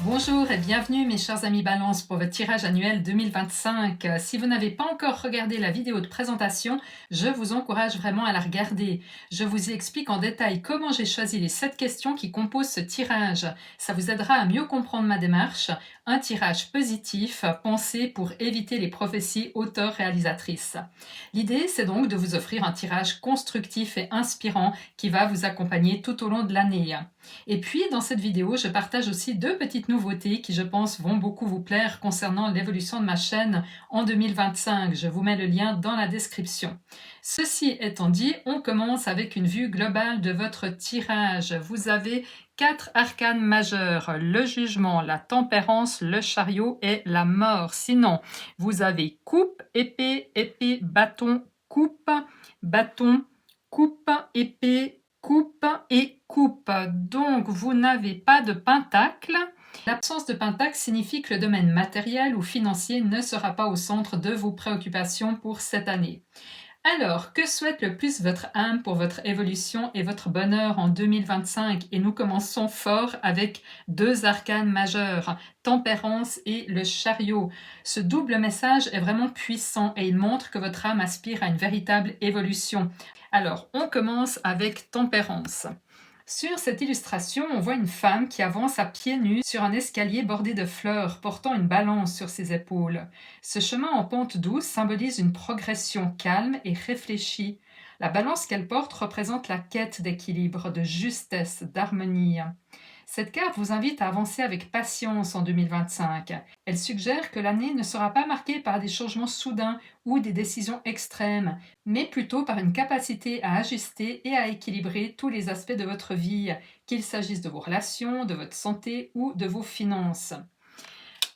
Bonjour et bienvenue mes chers amis Balance pour votre tirage annuel 2025. Si vous n'avez pas encore regardé la vidéo de présentation, je vous encourage vraiment à la regarder. Je vous explique en détail comment j'ai choisi les 7 questions qui composent ce tirage. Ça vous aidera à mieux comprendre ma démarche. Un tirage positif, pensé pour éviter les prophéties auteurs-réalisatrices. L'idée, c'est donc de vous offrir un tirage constructif et inspirant qui va vous accompagner tout au long de l'année. Et puis, dans cette vidéo, je partage aussi 2 petites nouveautés qui, je pense, vont beaucoup vous plaire concernant l'évolution de ma chaîne en 2025. Je vous mets le lien dans la description. Ceci étant dit, on commence avec une vue globale de votre tirage. Vous avez 4 arcanes majeurs, le jugement, la tempérance, le chariot et la mort. Sinon, vous avez coupe, épée, épée, bâton, coupe, épée, coupe et coupe. Donc, vous n'avez pas de pentacle. L'absence de pentacle signifie que le domaine matériel ou financier ne sera pas au centre de vos préoccupations pour cette année. Alors, que souhaite le plus votre âme pour votre évolution et votre bonheur en 2025? Et nous commençons fort avec 2 arcanes majeures, tempérance et le chariot. Ce double message est vraiment puissant et il montre que votre âme aspire à une véritable évolution. Alors, on commence avec tempérance. Sur cette illustration, on voit une femme qui avance à pieds nus sur un escalier bordé de fleurs, portant une balance sur ses épaules. Ce chemin en pente douce symbolise une progression calme et réfléchie. La balance qu'elle porte représente la quête d'équilibre, de justesse, d'harmonie. Cette carte vous invite à avancer avec patience en 2025. Elle suggère que l'année ne sera pas marquée par des changements soudains ou des décisions extrêmes, mais plutôt par une capacité à ajuster et à équilibrer tous les aspects de votre vie, qu'il s'agisse de vos relations, de votre santé ou de vos finances.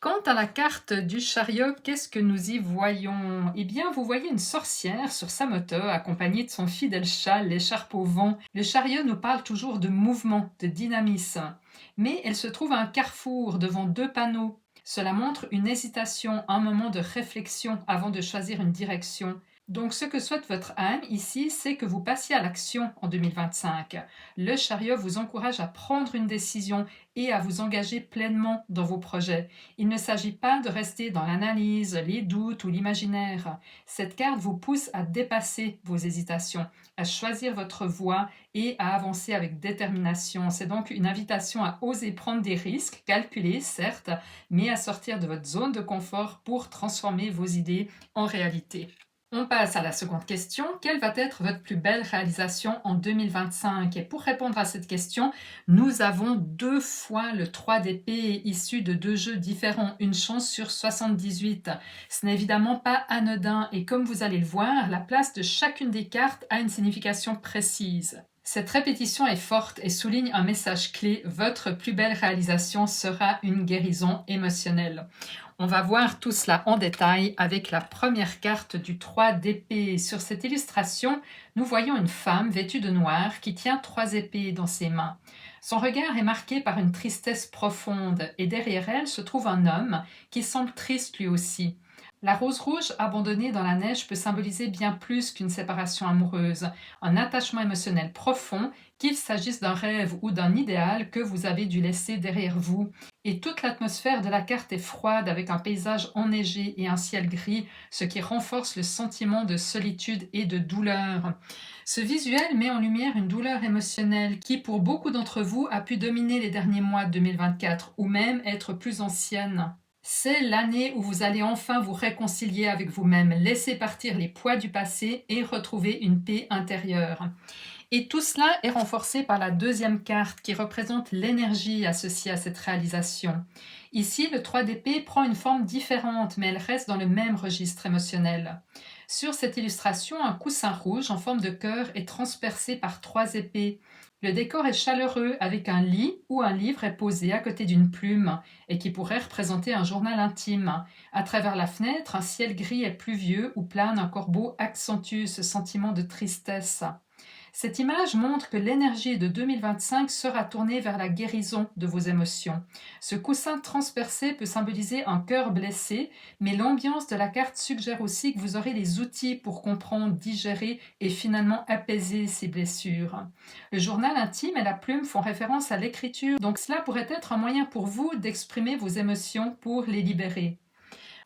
Quant à la carte du chariot, qu'est-ce que nous y voyons? Eh bien, vous voyez une sorcière sur sa moto, accompagnée de son fidèle chat, l'écharpe au vent. Le chariot nous parle toujours de mouvement, de dynamisme. Mais elle se trouve à un carrefour, devant 2 panneaux. Cela montre une hésitation, un moment de réflexion avant de choisir une direction. Donc, ce que souhaite votre âme ici, c'est que vous passiez à l'action en 2025. Le chariot vous encourage à prendre une décision et à vous engager pleinement dans vos projets. Il ne s'agit pas de rester dans l'analyse, les doutes ou l'imaginaire. Cette carte vous pousse à dépasser vos hésitations, à choisir votre voie et à avancer avec détermination. C'est donc une invitation à oser prendre des risques, calculés certes, mais à sortir de votre zone de confort pour transformer vos idées en réalité. On passe à la seconde question. Quelle va être votre plus belle réalisation en 2025? Et pour répondre à cette question, nous avons 2 fois le 3 d'épée issu de 2 jeux différents, une chance sur 78. Ce n'est évidemment pas anodin et comme vous allez le voir, la place de chacune des cartes a une signification précise. Cette répétition est forte et souligne un message clé. Votre plus belle réalisation sera une guérison émotionnelle. On va voir tout cela en détail avec la première carte du 3 d'épée. Sur cette illustration, nous voyons une femme vêtue de noir qui tient 3 épées dans ses mains. Son regard est marqué par une tristesse profonde et derrière elle se trouve un homme qui semble triste lui aussi. La rose rouge abandonnée dans la neige peut symboliser bien plus qu'une séparation amoureuse, un attachement émotionnel profond, qu'il s'agisse d'un rêve ou d'un idéal que vous avez dû laisser derrière vous. Et toute l'atmosphère de la carte est froide avec un paysage enneigé et un ciel gris, ce qui renforce le sentiment de solitude et de douleur. Ce visuel met en lumière une douleur émotionnelle qui, pour beaucoup d'entre vous, a pu dominer les derniers mois de 2024 ou même être plus ancienne. C'est l'année où vous allez enfin vous réconcilier avec vous-même, laisser partir les poids du passé et retrouver une paix intérieure. Et tout cela est renforcé par la deuxième carte qui représente l'énergie associée à cette réalisation. Ici, le 3 d'épée prend une forme différente, mais elle reste dans le même registre émotionnel. Sur cette illustration, un coussin rouge en forme de cœur est transpercé par 3 épées. Le décor est chaleureux avec un lit où un livre est posé à côté d'une plume et qui pourrait représenter un journal intime. À travers la fenêtre, un ciel gris et pluvieux où plane un corbeau accentue ce sentiment de tristesse. Cette image montre que l'énergie de 2025 sera tournée vers la guérison de vos émotions. Ce coussin transpercé peut symboliser un cœur blessé, mais l'ambiance de la carte suggère aussi que vous aurez les outils pour comprendre, digérer et finalement apaiser ces blessures. Le journal intime et la plume font référence à l'écriture, donc cela pourrait être un moyen pour vous d'exprimer vos émotions pour les libérer.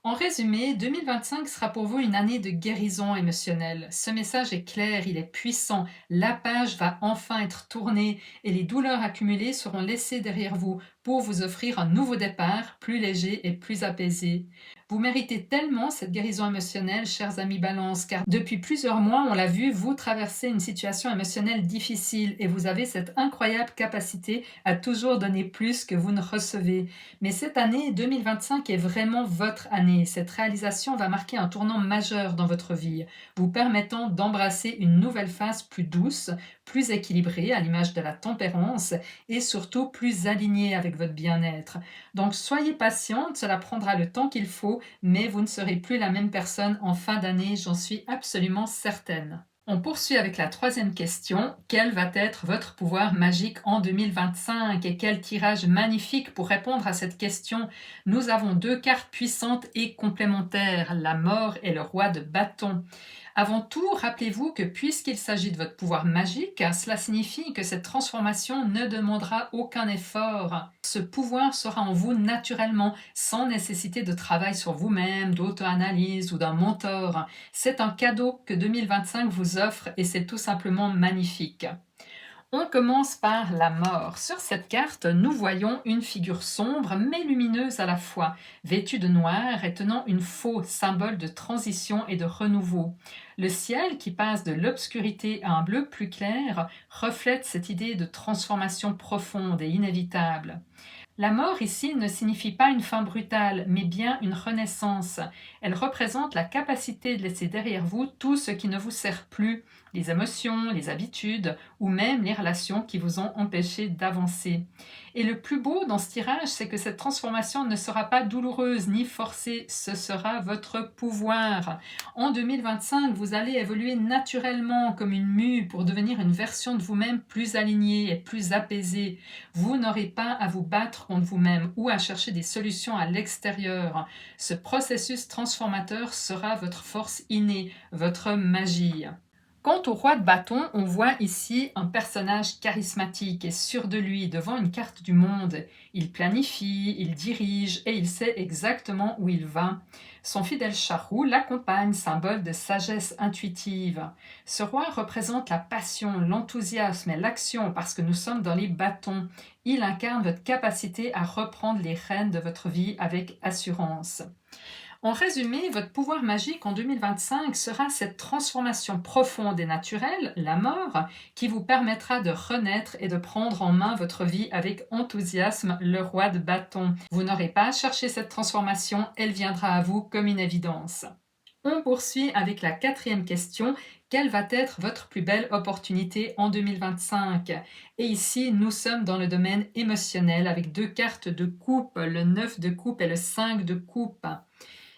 En résumé, 2025 sera pour vous une année de guérison émotionnelle. Ce message est clair, il est puissant. La page va enfin être tournée et les douleurs accumulées seront laissées derrière vous pour vous offrir un nouveau départ, plus léger et plus apaisé. Vous méritez tellement cette guérison émotionnelle, chers amis Balance, car depuis plusieurs mois, on l'a vu, vous traversez une situation émotionnelle difficile et vous avez cette incroyable capacité à toujours donner plus que vous ne recevez. Mais cette année 2025 est vraiment votre année. Cette réalisation va marquer un tournant majeur dans votre vie, vous permettant d'embrasser une nouvelle phase plus douce, plus équilibrée à l'image de la tempérance et surtout plus alignée avec votre bien-être. Donc soyez patiente, cela prendra le temps qu'il faut, mais vous ne serez plus la même personne en fin d'année, j'en suis absolument certaine. On poursuit avec la troisième question. Quel va être votre pouvoir magique en 2025? Et quel tirage magnifique pour répondre à cette question. Nous avons deux cartes puissantes et complémentaires, la mort et le roi de bâton. Avant tout, rappelez-vous que puisqu'il s'agit de votre pouvoir magique, cela signifie que cette transformation ne demandera aucun effort. Ce pouvoir sera en vous naturellement, sans nécessité de travail sur vous-même, d'auto-analyse ou d'un mentor. C'est un cadeau que 2025 vous offre et c'est tout simplement magnifique. On commence par la mort. Sur cette carte, nous voyons une figure sombre mais lumineuse à la fois, vêtue de noir et tenant une faux, symbole de transition et de renouveau. Le ciel, qui passe de l'obscurité à un bleu plus clair, reflète cette idée de transformation profonde et inévitable. La mort ici ne signifie pas une fin brutale, mais bien une renaissance. Elle représente la capacité de laisser derrière vous tout ce qui ne vous sert plus, les émotions, les habitudes ou même les relations qui vous ont empêché d'avancer. Et le plus beau dans ce tirage, c'est que cette transformation ne sera pas douloureuse ni forcée, ce sera votre pouvoir. En 2025, vous allez évoluer naturellement comme une mue pour devenir une version de vous-même plus alignée et plus apaisée. Vous n'aurez pas à vous battre contre vous-même ou à chercher des solutions à l'extérieur. Ce processus transformateur sera votre force innée, votre magie. Quant au roi de bâton, on voit ici un personnage charismatique et sûr de lui devant une carte du monde. Il planifie, il dirige et il sait exactement où il va. Son fidèle charrou l'accompagne, symbole de sagesse intuitive. Ce roi représente la passion, l'enthousiasme et l'action parce que nous sommes dans les bâtons. Il incarne votre capacité à reprendre les rênes de votre vie avec assurance. En résumé, votre pouvoir magique en 2025 sera cette transformation profonde et naturelle, la mort, qui vous permettra de renaître et de prendre en main votre vie avec enthousiasme, le roi de bâton. Vous n'aurez pas à chercher cette transformation, elle viendra à vous comme une évidence. On poursuit avec la quatrième question. Quelle va être votre plus belle opportunité en 2025? Et ici, nous sommes dans le domaine émotionnel avec deux cartes de coupe, le 9 de coupe et le 5 de coupe.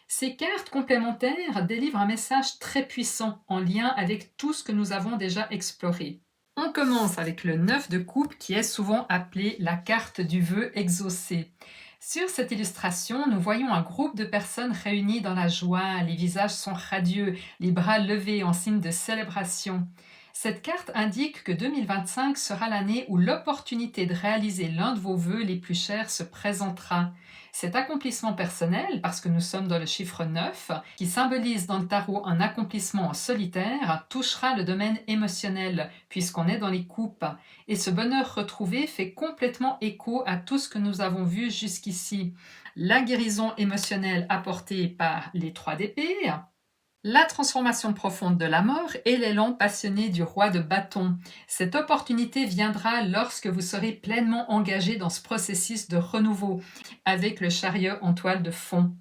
Ces cartes complémentaires délivrent un message très puissant en lien avec tout ce que nous avons déjà exploré. On commence avec le 9 de coupe qui est souvent appelé la carte du vœu exaucé. Sur cette illustration, nous voyons un groupe de personnes réunies dans la joie, les visages sont radieux, les bras levés en signe de célébration. Cette carte indique que 2025 sera l'année où l'opportunité de réaliser l'un de vos vœux les plus chers se présentera. Cet accomplissement personnel, parce que nous sommes dans le chiffre 9, qui symbolise dans le tarot un accomplissement en solitaire, touchera le domaine émotionnel, puisqu'on est dans les coupes. Et ce bonheur retrouvé fait complètement écho à tout ce que nous avons vu jusqu'ici. La guérison émotionnelle apportée par les 3 d'épée, la transformation profonde de la mort et l'élan passionné du roi de bâton. Cette opportunité viendra lorsque vous serez pleinement engagé dans ce processus de renouveau avec le chariot en toile de fond.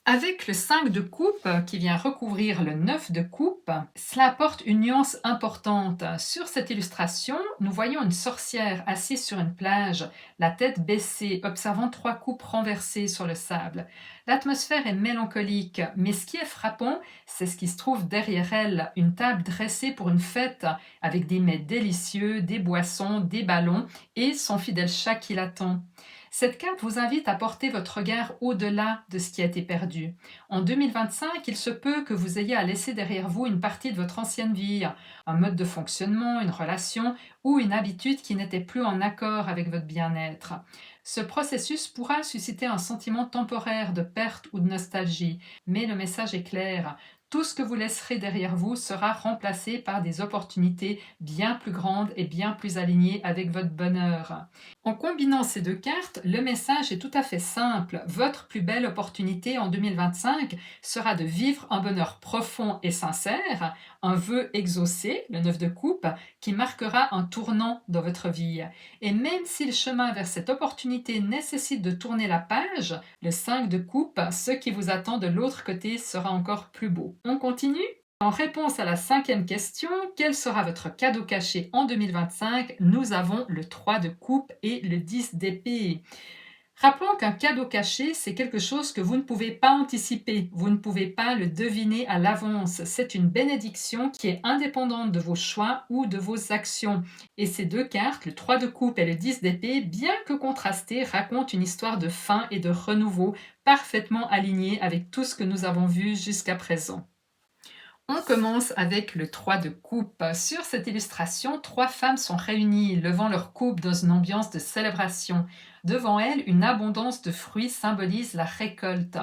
Avec le 5 de coupe qui vient recouvrir le 9 de coupe, cela apporte une nuance importante. Sur cette illustration, nous voyons une sorcière assise sur une plage, la tête baissée, observant 3 coupes renversées sur le sable. L'atmosphère est mélancolique, mais ce qui est frappant, c'est ce qui se trouve derrière elle, une table dressée pour une fête, avec des mets délicieux, des boissons, des ballons et son fidèle chat qui l'attend. Cette carte vous invite à porter votre regard au-delà de ce qui a été perdu. En 2025, il se peut que vous ayez à laisser derrière vous une partie de votre ancienne vie, un mode de fonctionnement, une relation ou une habitude qui n'était plus en accord avec votre bien-être. Ce processus pourra susciter un sentiment temporaire de perte ou de nostalgie, mais le message est clair. Tout ce que vous laisserez derrière vous sera remplacé par des opportunités bien plus grandes et bien plus alignées avec votre bonheur. En combinant ces deux cartes, le message est tout à fait simple. Votre plus belle opportunité en 2025 sera de vivre un bonheur profond et sincère, un vœu exaucé, le 9 de coupe, qui marquera un tournant dans votre vie. Et même si le chemin vers cette opportunité nécessite de tourner la page, le 5 de coupe, ce qui vous attend de l'autre côté sera encore plus beau. On continue? En réponse à la 5e question, quel sera votre cadeau caché en 2025? Nous avons le 3 de coupe et le 10 d'épée. Rappelons qu'un cadeau caché, c'est quelque chose que vous ne pouvez pas anticiper, vous ne pouvez pas le deviner à l'avance. C'est une bénédiction qui est indépendante de vos choix ou de vos actions. Et ces deux cartes, le 3 de coupe et le 10 d'épée, bien que contrastées, racontent une histoire de fin et de renouveau parfaitement alignée avec tout ce que nous avons vu jusqu'à présent. On commence avec le 3 de coupe. Sur cette illustration, 3 femmes sont réunies, levant leur coupe dans une ambiance de célébration. Devant elles, une abondance de fruits symbolise la récolte.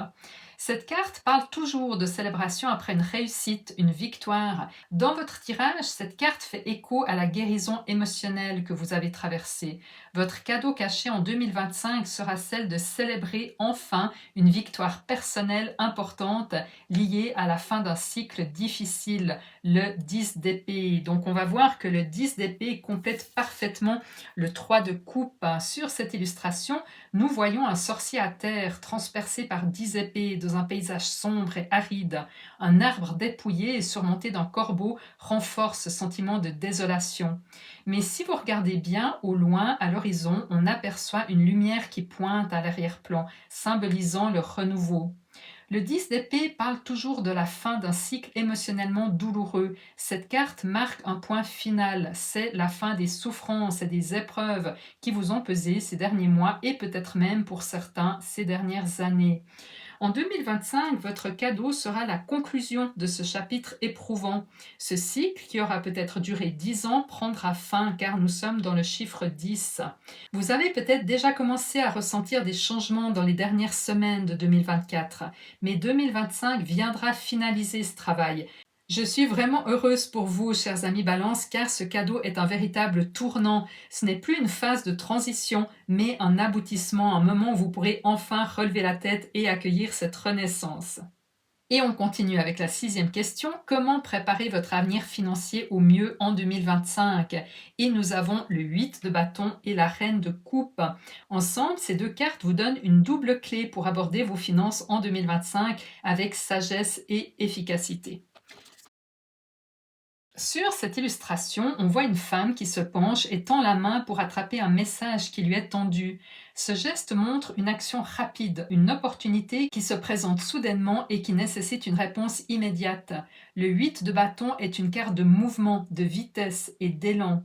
Cette carte parle toujours de célébration après une réussite, une victoire. Dans votre tirage, cette carte fait écho à la guérison émotionnelle que vous avez traversée. Votre cadeau caché en 2025 sera celle de célébrer enfin une victoire personnelle importante liée à la fin d'un cycle difficile, le 10 d'épée. Donc on va voir que le 10 d'épée complète parfaitement le 3 de coupe. Sur cette illustration, nous voyons un sorcier à terre transpercé par 10 épées dans un paysage sombre et aride. Un arbre dépouillé et surmonté d'un corbeau renforce ce sentiment de désolation. Mais si vous regardez bien, au loin, à l'horizon, on aperçoit une lumière qui pointe à l'arrière-plan, symbolisant le renouveau. Le 10 d'épée parle toujours de la fin d'un cycle émotionnellement douloureux. Cette carte marque un point final, c'est la fin des souffrances et des épreuves qui vous ont pesé ces derniers mois et peut-être même pour certains ces dernières années. En 2025, votre cadeau sera la conclusion de ce chapitre éprouvant. Ce cycle, qui aura peut-être duré 10 ans, prendra fin car nous sommes dans le chiffre 10. Vous avez peut-être déjà commencé à ressentir des changements dans les dernières semaines de 2024, mais 2025 viendra finaliser ce travail. Je suis vraiment heureuse pour vous, chers amis Balance, car ce cadeau est un véritable tournant. Ce n'est plus une phase de transition, mais un aboutissement, un moment où vous pourrez enfin relever la tête et accueillir cette renaissance. Et on continue avec la 6e question. Comment préparer votre avenir financier au mieux en 2025? Et nous avons le 8 de bâton et la reine de coupe. Ensemble, ces deux cartes vous donnent une double clé pour aborder vos finances en 2025 avec sagesse et efficacité. Sur cette illustration, on voit une femme qui se penche et tend la main pour attraper un message qui lui est tendu. Ce geste montre une action rapide, une opportunité qui se présente soudainement et qui nécessite une réponse immédiate. Le 8 de bâton est une carte de mouvement, de vitesse et d'élan.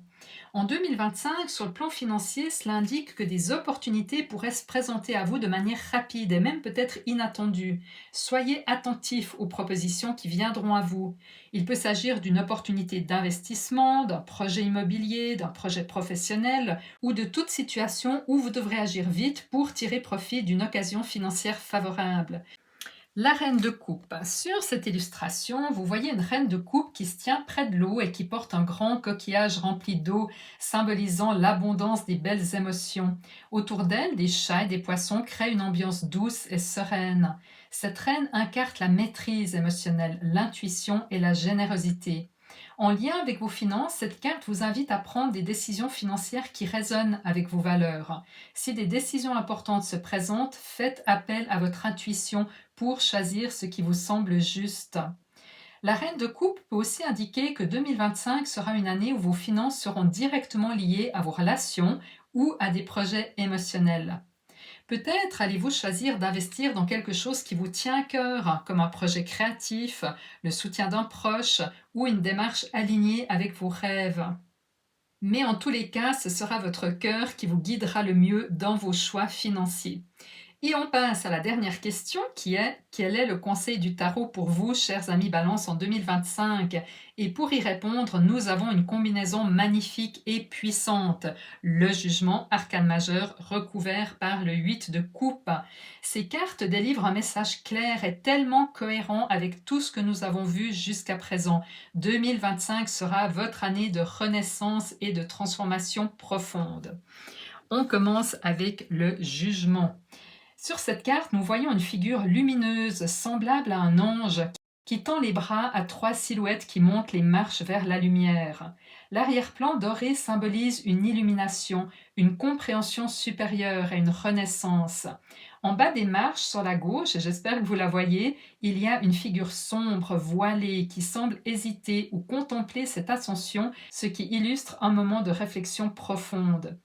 En 2025, sur le plan financier, cela indique que des opportunités pourraient se présenter à vous de manière rapide et même peut-être inattendue. Soyez attentifs aux propositions qui viendront à vous. Il peut s'agir d'une opportunité d'investissement, d'un projet immobilier, d'un projet professionnel ou de toute situation où vous devrez agir vite pour tirer profit d'une occasion financière favorable. La reine de coupe. Sur cette illustration, vous voyez une reine de coupe qui se tient près de l'eau et qui porte un grand coquillage rempli d'eau, symbolisant l'abondance des belles émotions. Autour d'elle, des chats et des poissons créent une ambiance douce et sereine. Cette reine incarne la maîtrise émotionnelle, l'intuition et la générosité. En lien avec vos finances, cette carte vous invite à prendre des décisions financières qui résonnent avec vos valeurs. Si des décisions importantes se présentent, faites appel à votre intuition pour choisir ce qui vous semble juste. La reine de coupe peut aussi indiquer que 2025 sera une année où vos finances seront directement liées à vos relations ou à des projets émotionnels. Peut-être allez-vous choisir d'investir dans quelque chose qui vous tient à cœur, comme un projet créatif, le soutien d'un proche ou une démarche alignée avec vos rêves. Mais en tous les cas, ce sera votre cœur qui vous guidera le mieux dans vos choix financiers. Et on passe à la dernière question qui est: quel est le conseil du tarot pour vous, chers amis Balance, en 2025? Et pour y répondre, nous avons une combinaison magnifique et puissante. Le jugement, arcane majeur, recouvert par le 8 de coupe. Ces cartes délivrent un message clair et tellement cohérent avec tout ce que nous avons vu jusqu'à présent. 2025 sera votre année de renaissance et de transformation profonde. On commence avec le jugement. Sur cette carte, nous voyons une figure lumineuse, semblable à un ange, qui tend les bras à trois silhouettes qui montent les marches vers la lumière. L'arrière-plan doré symbolise une illumination, une compréhension supérieure et une renaissance. En bas des marches, sur la gauche, et j'espère que vous la voyez, il y a une figure sombre, voilée, qui semble hésiter ou contempler cette ascension, ce qui illustre un moment de réflexion profonde.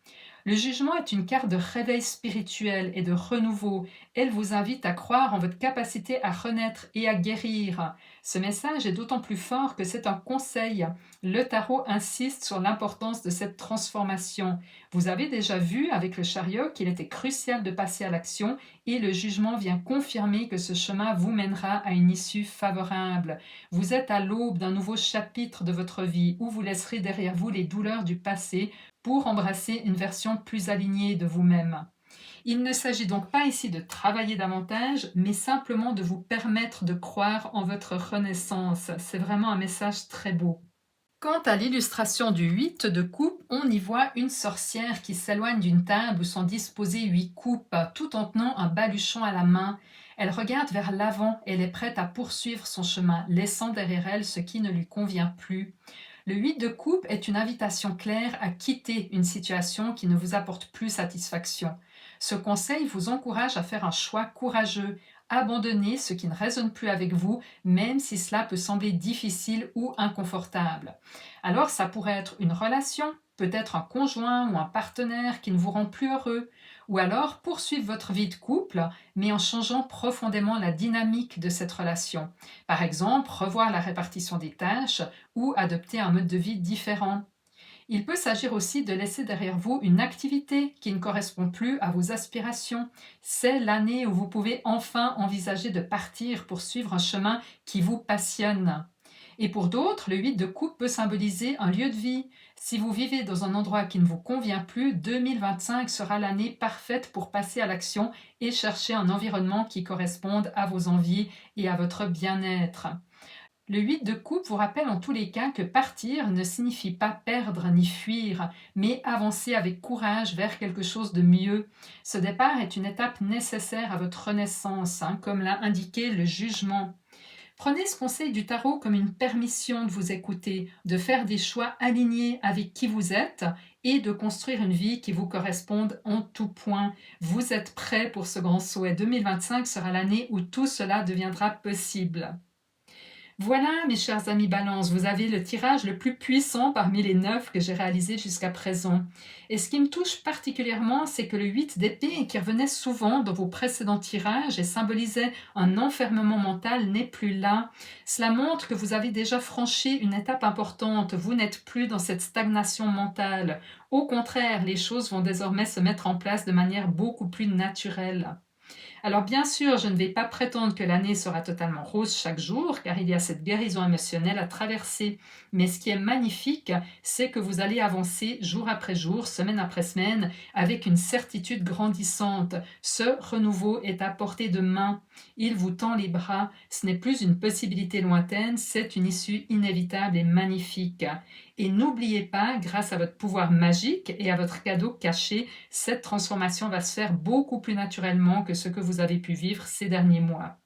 Le jugement est une carte de réveil spirituel et de renouveau. Elle vous invite à croire en votre capacité à renaître et à guérir. Ce message est d'autant plus fort que c'est un conseil. Le tarot insiste sur l'importance de cette transformation. Vous avez déjà vu avec le chariot qu'il était crucial de passer à l'action et le jugement vient confirmer que ce chemin vous mènera à une issue favorable. Vous êtes à l'aube d'un nouveau chapitre de votre vie où vous laisserez derrière vous les douleurs du passé pour embrasser une version plus alignée de vous-même. Il ne s'agit donc pas ici de travailler davantage, mais simplement de vous permettre de croire en votre renaissance. C'est vraiment un message très beau. Quant à l'illustration du 8 de coupe, on y voit une sorcière qui s'éloigne d'une table où sont disposées 8 coupes, tout en tenant un baluchon à la main. Elle regarde vers l'avant, elle est prête à poursuivre son chemin, laissant derrière elle ce qui ne lui convient plus. Le 8 de coupe est une invitation claire à quitter une situation qui ne vous apporte plus satisfaction. Ce conseil vous encourage à faire un choix courageux, abandonner ce qui ne résonne plus avec vous, même si cela peut sembler difficile ou inconfortable. Alors ça pourrait être une relation, peut-être un conjoint ou un partenaire qui ne vous rend plus heureux, ou alors poursuivre votre vie de couple, mais en changeant profondément la dynamique de cette relation. Par exemple, revoir la répartition des tâches ou adopter un mode de vie différent. Il peut s'agir aussi de laisser derrière vous une activité qui ne correspond plus à vos aspirations. C'est l'année où vous pouvez enfin envisager de partir pour suivre un chemin qui vous passionne. Et pour d'autres, le 8 de coupe peut symboliser un lieu de vie. Si vous vivez dans un endroit qui ne vous convient plus, 2025 sera l'année parfaite pour passer à l'action et chercher un environnement qui corresponde à vos envies et à votre bien-être. Le 8 de coupe vous rappelle en tous les cas que partir ne signifie pas perdre ni fuir, mais avancer avec courage vers quelque chose de mieux. Ce départ est une étape nécessaire à votre renaissance, comme l'a indiqué le jugement. Prenez ce conseil du tarot comme une permission de vous écouter, de faire des choix alignés avec qui vous êtes et de construire une vie qui vous corresponde en tout point. Vous êtes prêts pour ce grand saut et 2025 sera l'année où tout cela deviendra possible. Voilà, mes chers amis Balance, vous avez le tirage le plus puissant parmi les 9 que j'ai réalisés jusqu'à présent. Et ce qui me touche particulièrement, c'est que le 8 d'épée, qui revenait souvent dans vos précédents tirages et symbolisait un enfermement mental, n'est plus là. Cela montre que vous avez déjà franchi une étape importante. Vous n'êtes plus dans cette stagnation mentale. Au contraire, les choses vont désormais se mettre en place de manière beaucoup plus naturelle. Alors bien sûr, je ne vais pas prétendre que l'année sera totalement rose chaque jour, car il y a cette guérison émotionnelle à traverser. Mais ce qui est magnifique, c'est que vous allez avancer jour après jour, semaine après semaine, avec une certitude grandissante. Ce renouveau est à portée de main. Il vous tend les bras. Ce n'est plus une possibilité lointaine, c'est une issue inévitable et magnifique. Et n'oubliez pas, grâce à votre pouvoir magique et à votre cadeau caché, cette transformation va se faire beaucoup plus naturellement que ce que vous avez pu vivre ces derniers mois.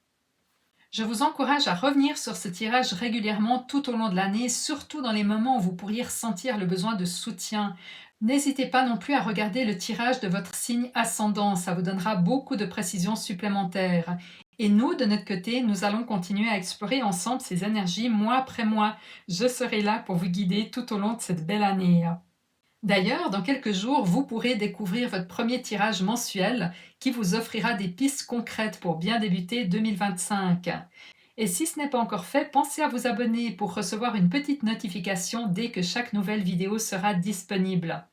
Je vous encourage à revenir sur ce tirage régulièrement tout au long de l'année, surtout dans les moments où vous pourriez ressentir le besoin de soutien. N'hésitez pas non plus à regarder le tirage de votre signe ascendant, ça vous donnera beaucoup de précisions supplémentaires. Et nous, de notre côté, nous allons continuer à explorer ensemble ces énergies mois après mois. Je serai là pour vous guider tout au long de cette belle année. D'ailleurs, dans quelques jours, vous pourrez découvrir votre premier tirage mensuel qui vous offrira des pistes concrètes pour bien débuter 2025. Et si ce n'est pas encore fait, pensez à vous abonner pour recevoir une petite notification dès que chaque nouvelle vidéo sera disponible.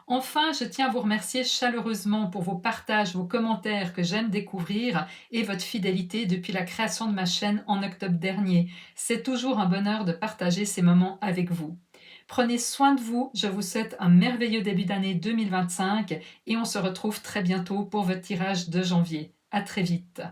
Enfin, je tiens à vous remercier chaleureusement pour vos partages, vos commentaires que j'aime découvrir et votre fidélité depuis la création de ma chaîne en octobre dernier. C'est toujours un bonheur de partager ces moments avec vous. Prenez soin de vous, je vous souhaite un merveilleux début d'année 2025 et on se retrouve très bientôt pour votre tirage de janvier. À très vite.